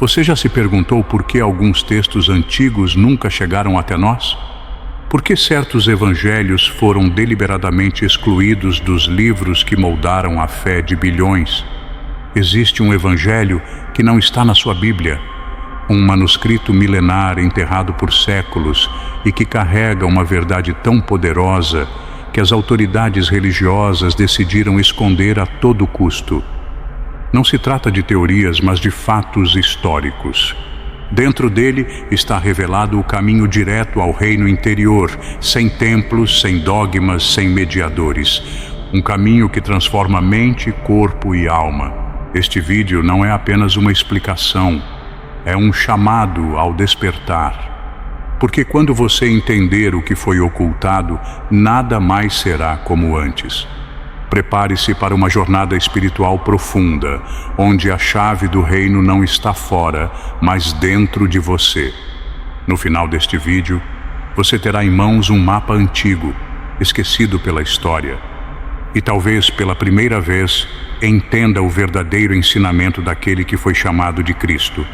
Você já se perguntou por que alguns textos antigos nunca chegaram até nós? Por que certos evangelhos foram deliberadamente excluídos dos livros que moldaram a fé de bilhões? Existe um evangelho que não está na sua Bíblia, um manuscrito milenar enterrado por séculos e que carrega uma verdade tão poderosa que as autoridades religiosas decidiram esconder a todo custo. Não se trata de teorias, mas de fatos históricos. Dentro dele está revelado o caminho direto ao reino interior, sem templos, sem dogmas, sem mediadores. Um caminho que transforma mente, corpo e alma. Este vídeo não é apenas uma explicação, é um chamado ao despertar. Porque quando você entender o que foi ocultado, nada mais será como antes. Prepare-se para uma jornada espiritual profunda, onde a chave do reino não está fora, mas dentro de você. No final deste vídeo, você terá em mãos um mapa antigo, esquecido pela história. E talvez pela primeira vez, entenda o verdadeiro ensinamento daquele que foi chamado de Cristo.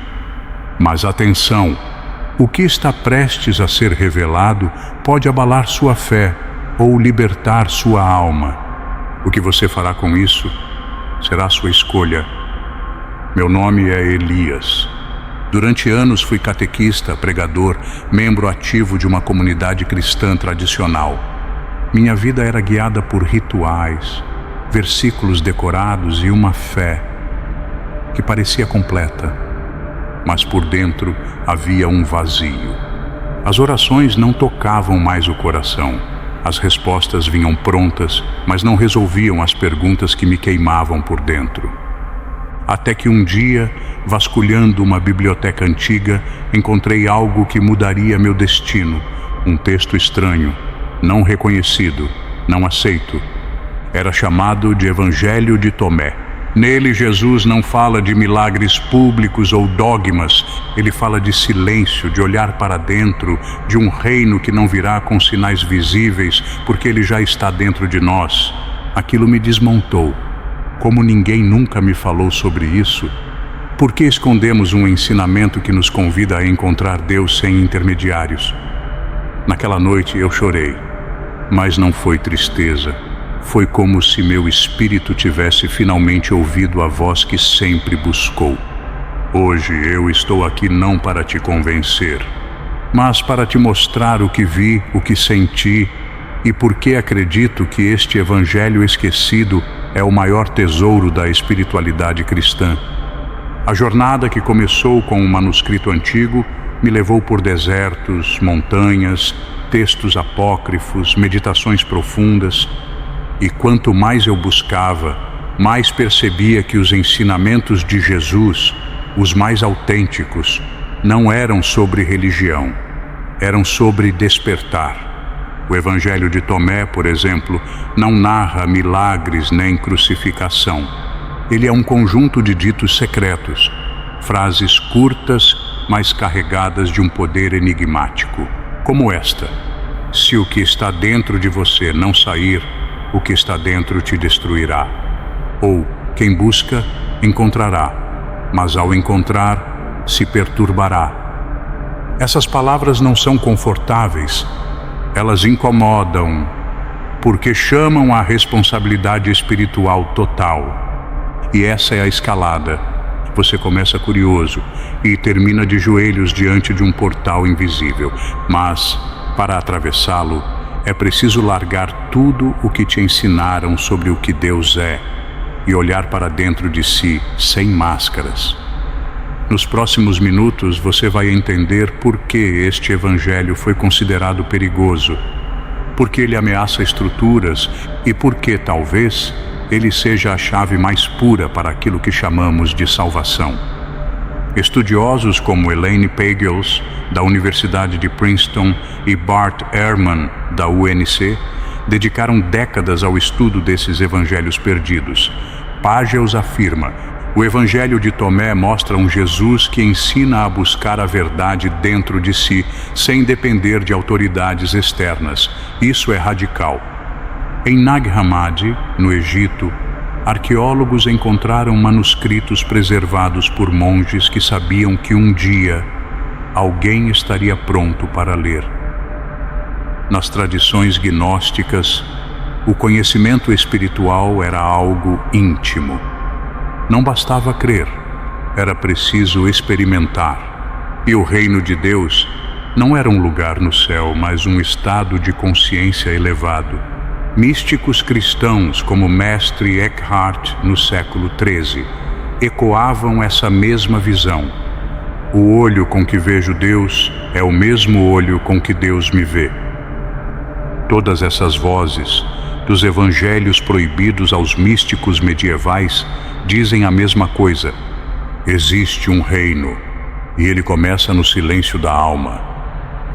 Mas atenção, o que está prestes a ser revelado pode abalar sua fé ou libertar sua alma. O que você fará com isso será sua escolha. Meu nome é Elias. Durante anos fui catequista, pregador, membro ativo de uma comunidade cristã tradicional. Minha vida era guiada por rituais, versículos decorados e uma fé que parecia completa, mas por dentro havia um vazio. As orações não tocavam mais o coração. As respostas vinham prontas, mas não resolviam as perguntas que me queimavam por dentro. Até que um dia, vasculhando uma biblioteca antiga, encontrei algo que mudaria meu destino. Um texto estranho, não reconhecido, não aceito. Era chamado de Evangelho de Tomé. Nele, Jesus não fala de milagres públicos ou dogmas. Ele fala de silêncio, de olhar para dentro, de um reino que não virá com sinais visíveis, porque ele já está dentro de nós. Aquilo me desmontou. Como ninguém nunca me falou sobre isso, por que escondemos um ensinamento que nos convida a encontrar Deus sem intermediários? Naquela noite eu chorei, mas não foi tristeza. Foi como se meu espírito tivesse finalmente ouvido a voz que sempre buscou. Hoje eu estou aqui não para te convencer, mas para te mostrar o que vi, o que senti e por que acredito que este evangelho esquecido é o maior tesouro da espiritualidade cristã. A jornada que começou com um manuscrito antigo me levou por desertos, montanhas, textos apócrifos, meditações profundas. E quanto mais eu buscava, mais percebia que os ensinamentos de Jesus, os mais autênticos, não eram sobre religião, eram sobre despertar. O Evangelho de Tomé, por exemplo, não narra milagres nem crucificação. Ele é um conjunto de ditos secretos, frases curtas, mas carregadas de um poder enigmático, como esta: se o que está dentro de você não sair, o que está dentro te destruirá. Ou, quem busca, encontrará, mas ao encontrar, se perturbará. Essas palavras não são confortáveis, elas incomodam, porque chamam a responsabilidade espiritual total. E essa é a escalada. Você começa curioso e termina de joelhos diante de um portal invisível, mas, para atravessá-lo, é preciso largar tudo o que te ensinaram sobre o que Deus é e olhar para dentro de si, sem máscaras. Nos próximos minutos você vai entender por que este evangelho foi considerado perigoso, por que ele ameaça estruturas e por que, talvez, ele seja a chave mais pura para aquilo que chamamos de salvação. Estudiosos como Elaine Pagels, da Universidade de Princeton, e Bart Ehrman, da UNC, dedicaram décadas ao estudo desses evangelhos perdidos. Pagels afirma: o Evangelho de Tomé mostra um Jesus que ensina a buscar a verdade dentro de si, sem depender de autoridades externas. Isso é radical. Em Nag Hammadi, no Egito, arqueólogos encontraram manuscritos preservados por monges que sabiam que um dia alguém estaria pronto para ler. Nas tradições gnósticas, o conhecimento espiritual era algo íntimo. Não bastava crer, era preciso experimentar. E o reino de Deus não era um lugar no céu, mas um estado de consciência elevado. Místicos cristãos como Mestre Eckhart, no século XIII, ecoavam essa mesma visão. O olho com que vejo Deus é o mesmo olho com que Deus me vê. Todas essas vozes, dos evangelhos proibidos aos místicos medievais, dizem a mesma coisa. Existe um reino, e ele começa no silêncio da alma.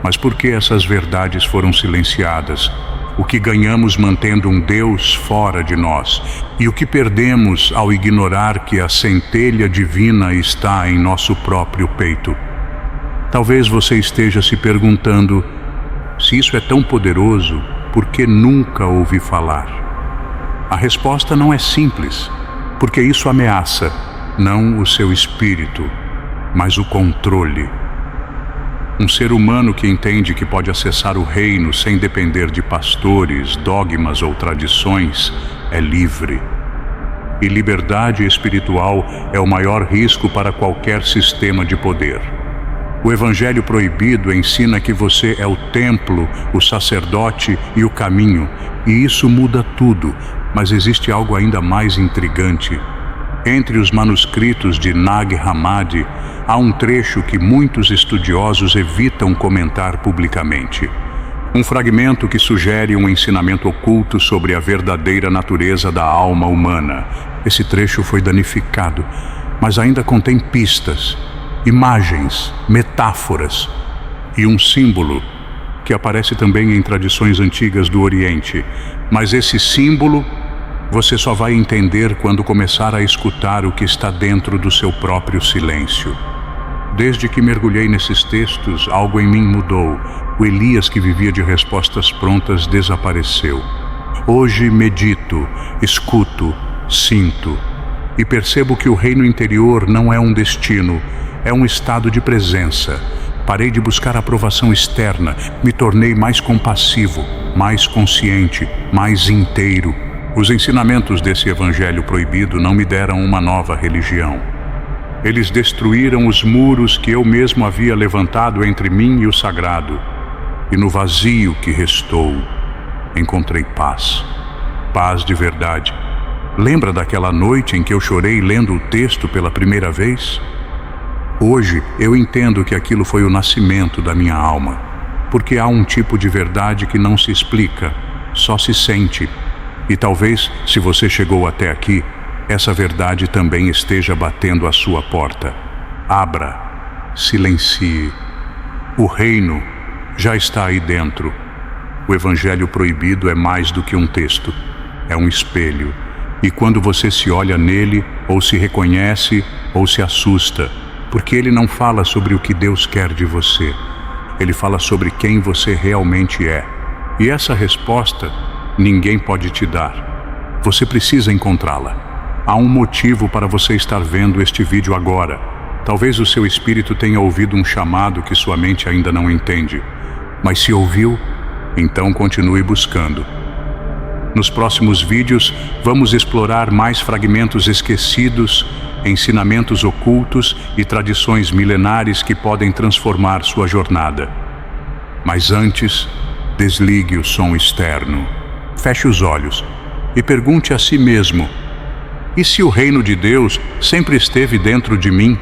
Mas por que essas verdades foram silenciadas? O que ganhamos mantendo um Deus fora de nós? E o que perdemos ao ignorar que a centelha divina está em nosso próprio peito? Talvez você esteja se perguntando, se isso é tão poderoso, por que nunca ouvi falar? A resposta não é simples, porque isso ameaça, não o seu espírito, mas o controle. Um ser humano que entende que pode acessar o reino sem depender de pastores, dogmas ou tradições, é livre. E liberdade espiritual é o maior risco para qualquer sistema de poder. O Evangelho proibido ensina que você é o templo, o sacerdote e o caminho, e isso muda tudo, mas existe algo ainda mais intrigante. Entre os manuscritos de Nag Hammadi, há um trecho que muitos estudiosos evitam comentar publicamente. Um fragmento que sugere um ensinamento oculto sobre a verdadeira natureza da alma humana. Esse trecho foi danificado, mas ainda contém pistas, imagens, metáforas e um símbolo que aparece também em tradições antigas do Oriente. Mas esse símbolo você só vai entender quando começar a escutar o que está dentro do seu próprio silêncio. Desde que mergulhei nesses textos, algo em mim mudou. O Elias que vivia de respostas prontas desapareceu. Hoje medito, escuto, sinto e percebo que o reino interior não é um destino, é um estado de presença. Parei de buscar aprovação externa, me tornei mais compassivo, mais consciente, mais inteiro. Os ensinamentos desse evangelho proibido não me deram uma nova religião. Eles destruíram os muros que eu mesmo havia levantado entre mim e o sagrado. E no vazio que restou, encontrei paz. Paz de verdade. Lembra daquela noite em que eu chorei lendo o texto pela primeira vez? Hoje eu entendo que aquilo foi o nascimento da minha alma, porque há um tipo de verdade que não se explica, só se sente. E talvez, se você chegou até aqui, essa verdade também esteja batendo à sua porta. Abra, silencie. O reino já está aí dentro. O evangelho proibido é mais do que um texto, é um espelho. E quando você se olha nele, ou se reconhece, ou se assusta, porque ele não fala sobre o que Deus quer de você. Ele fala sobre quem você realmente é. E essa resposta ninguém pode te dar. Você precisa encontrá-la. Há um motivo para você estar vendo este vídeo agora. Talvez o seu espírito tenha ouvido um chamado que sua mente ainda não entende. Mas se ouviu, então continue buscando. Nos próximos vídeos, vamos explorar mais fragmentos esquecidos, ensinamentos ocultos e tradições milenares que podem transformar sua jornada. Mas antes, desligue o som externo. Feche os olhos e pergunte a si mesmo: e se o reino de Deus sempre esteve dentro de mim?